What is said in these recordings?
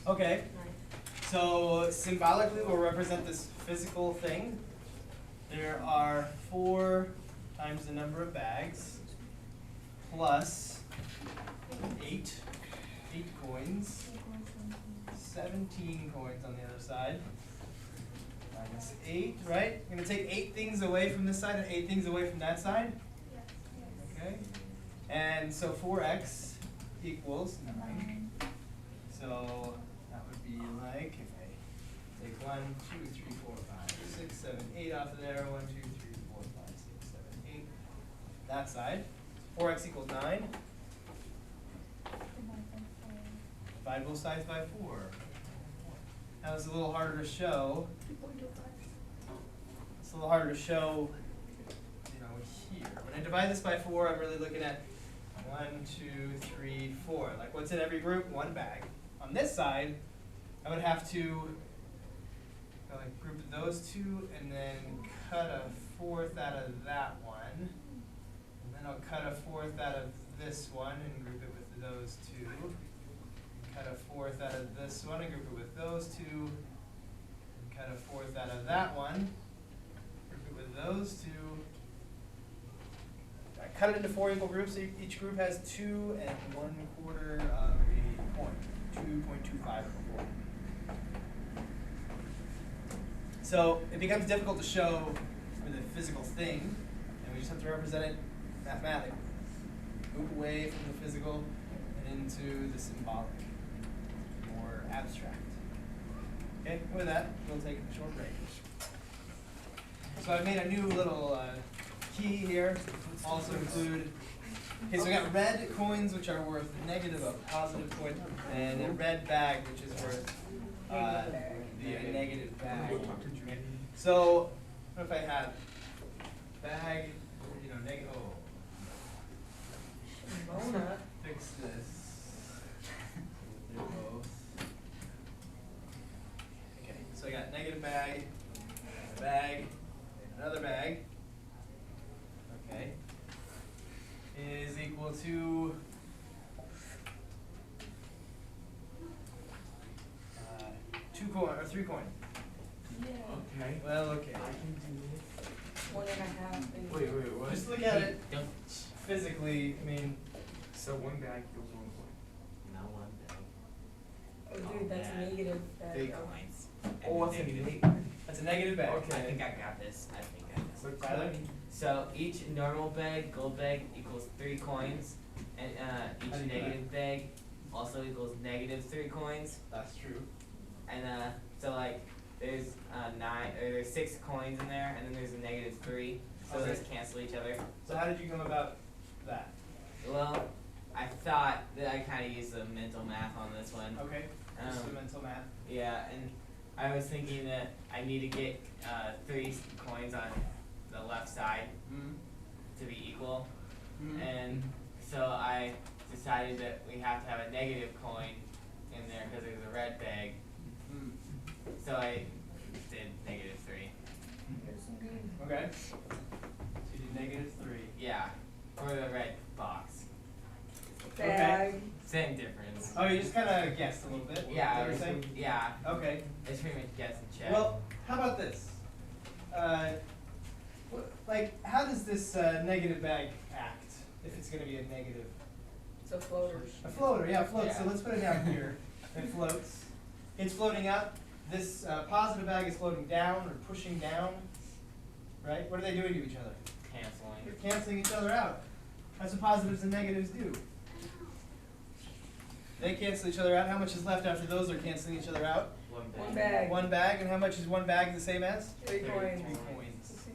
Okay, so symbolically we'll represent this physical thing. There are 4 times the number of bags plus 8 coins, 17 coins on the other side, minus 8, right? I'm going to take 8 things away from this side and 8 things away from that side. Okay, and so 4x equals 9. So that would be like, if I take 1, 2, 3, 4, 5, 6, 7, 8 off of there, 1, 2, 3, 4, 5, 6, 7, 8. That side, 4x equals 9. Divide both sides by 4. Now it's a little harder to show. It's a little harder to show, here. When I divide this by 4, I'm really looking at 1, 2, 3, 4. Like what's in every group? 1 bag. On this side, I would have to go like group those 2 and then cut a 4th out of that one. And then I'll cut a 4th out of this one and group it with those 2. Cut a 4th out of this one and group it with those 2. And cut a 4th out of that one, group it with those 2. I cut it into 4 equal groups. So each group has 2 1/4 of a point, 2.25 of a point. So it becomes difficult to show with a physical thing, and we just have to represent it mathematically. Move away from the physical and into the symbolic, more abstract. Okay, with that, we'll take a short break. So I've made a new little key here. Also include, okay, so we got red coins, which are worth negative a positive point, and a red bag, which is worth the negative bag. So what if I have bag, negative, fix this. They're both. Okay, so I got negative bag, a bag, another bag. Okay, is equal to 2 coin or 3 coin. Yeah. Okay. Well, okay. I can do this. 1.5. Wait, what? Just look at it physically. I mean, So 1 bag equals 1 point. Not 1 bag. Oh, dude, that's a negative. Three That, coins. Oh, what's a negative. that's a negative bag. Okay. I think I got this. So Tyler? So each normal bag, gold bag, equals 3 coins, and How do each you do negative bag also equals negative 3 coins. That's true. And so like there's there's 6 coins in there, and then there's a negative 3, so Okay. those cancel each other. So how did you come about that? Well, I thought that I kind of used the mental math on this one. Okay, just the Um, mental math. Yeah, and I was thinking that I need to get 3 coins on the left side to be equal, and so I decided that we have to have a negative coin in there because there's a red bag. So I did negative 3. Okay. So you did negative 3. Yeah, for the red box. bag. Same difference. Oh, you just kind of guessed a little bit. Yeah, Is that I what was, you're saying? yeah. Okay. It's pretty much guess and check. Well, how about this? How does this negative bag act if it's going to be a negative? It's a floater. A floater, yeah, floats. So Yeah. let's put it down here. It floats. It's floating up. This positive bag is floating down or pushing down. Right? What are they doing to each other? canceling. They're canceling each other out. That's what positives and negatives do. They cancel each other out. How much is left after those are canceling each other out? 1 bag. 1 bag. 1 bag. And how much is 1 bag the same as? 3 Three. coins. 3 coins.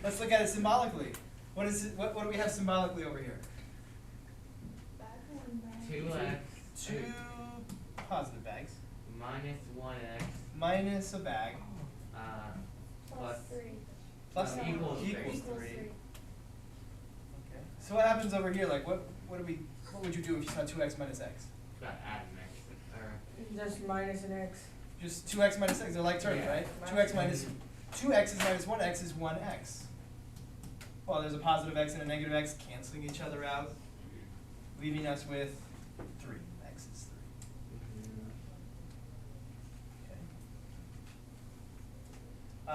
Let's look at it symbolically. What is it? What do we have symbolically over here? 2x 2 positive bags minus 1x minus a bag plus plus equals equals 3. 3. Okay. So what happens over here? Like what would you do if you saw 2x minus x? Got add an x. Or Just minus an X. Just 2x minus x. They're like terms, Yeah. right? 2x minus 2x is minus 1x is 1x. Well, there's a positive x and a negative x canceling each other out, leaving us with 3. X is 3.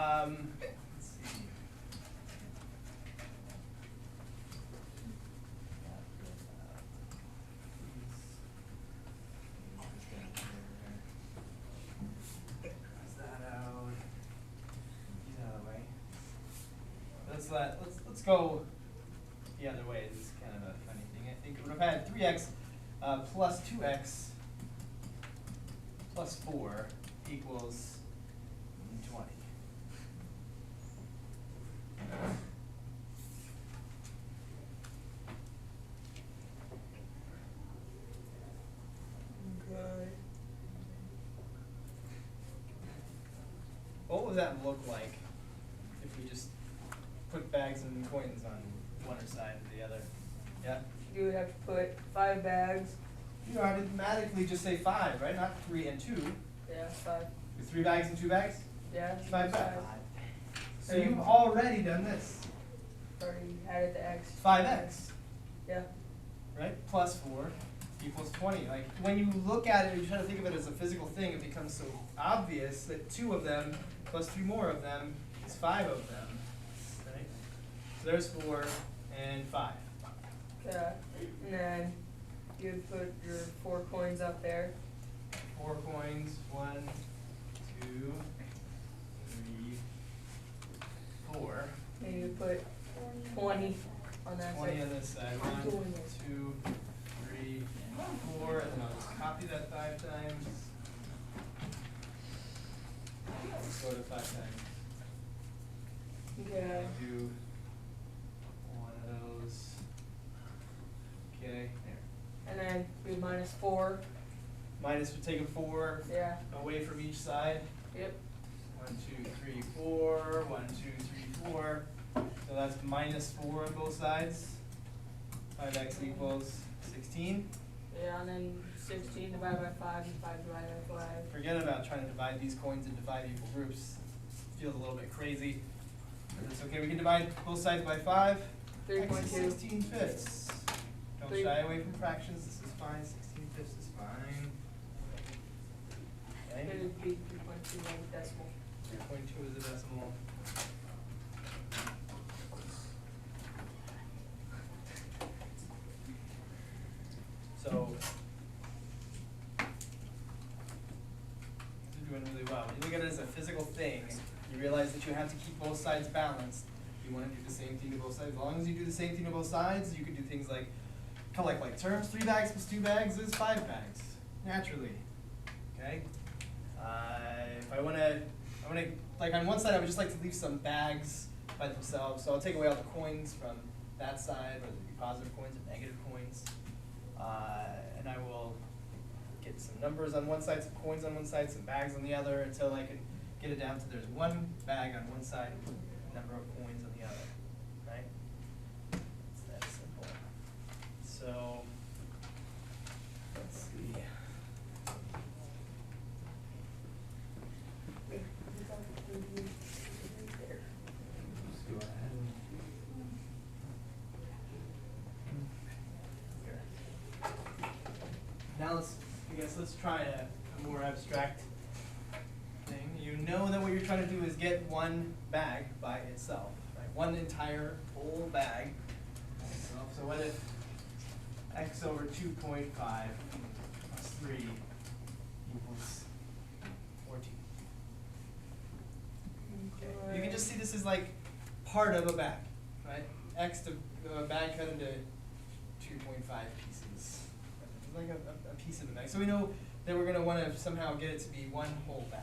let's see. Cross that out. These out of the way. Let's go the other way. This is kind of a funny thing. I think it would have had 3x plus 2x plus 4 equals 20. Okay. What would that look like if we just put bags and coins on one side or the other? Yeah? You would have to put 5 bags. You automatically just say 5, right? Not 3 and 2. Yeah, 5. 3 bags and 2 bags? Yeah. 5 bags. So Yeah. you've already done this. Already added the X. 5x, Yeah. right? Plus 4 equals 20. Like, when you look at it and you try to think of it as a physical thing, it becomes so obvious that 2 of them plus 3 more of them is 5 of them, right? So there's 4 and 5. Yeah. And then you'd put your 4 coins up there. 4 coins, 1, 2, 3, 4. And you'd put 20 on that 20 side. on this side, 1, 2, 3, 4, and then I'll just copy that 5 times. Let's go to 5 times. Yeah. Do one of those. Okay, there. And then do minus 4. Minus, we're taking 4 Yeah. away from each side. Yep. 1, 2, 3, 4. 1, 2, 3, 4. So that's minus 4 on both sides. 5x equals 16. Yeah, and then 16 divided by 5 and 5 divided by 5. Forget about trying to divide these coins into 5 equal groups. Feels a little bit crazy. But it's okay, we can divide both sides by 5. X is 3.2. 16 fifths. Don't Three- shy away from fractions, this is fine. 16 fifths is fine. It Okay, would be 3.2 like a decimal. 3.2 is a decimal. So, you're doing really well. When you look at it as a physical thing, you realize that you have to keep both sides balanced. You want to do the same thing to both sides. As long as you do the same thing to both sides, you can do things like collect like terms. 3 bags plus 2 bags is 5 bags, naturally. Okay? If I wanna, like on one side I would just like to leave some bags by themselves. So I'll take away all the coins from that side, whether it be positive coins or negative coins. And I will get some numbers on one side, some coins on one side, some bags on the other, until I can get it down to there's 1 bag on one side, number of coins on the other, right? It's that simple. So, let's see. Let's go ahead and here. Now let's try a more abstract thing. You know that what you're trying to do is get 1 bag by itself, right? 1 entire whole bag by itself. So what if x over 2.5 plus 3 equals 14? You can just see this as like part of a bag, right? X to a bag cut into 2.5 pieces. It's like a piece of the bag. So we know that we're going to want to somehow get it to be 1 whole bag.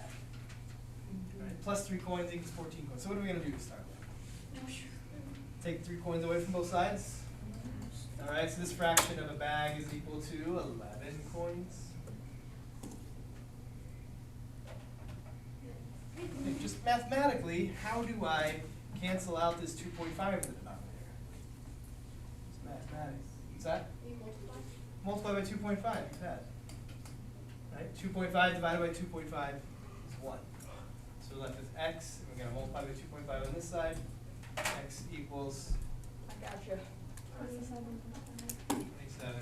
Right? Plus 3 coins equals 14 coins. So what are we going to do to start with? Take 3 coins away from both sides. Alright, so this fraction of a bag is equal to 11 coins. And just mathematically, how do I cancel out this 2.5 in the denominator? It's mathematics. What's that? Multiply by 2.5, you've had. Right? 2.5 divided by 2.5 is 1. So we're left with x, and we're going to multiply by 2.5 on this side. X equals I gotcha. 27.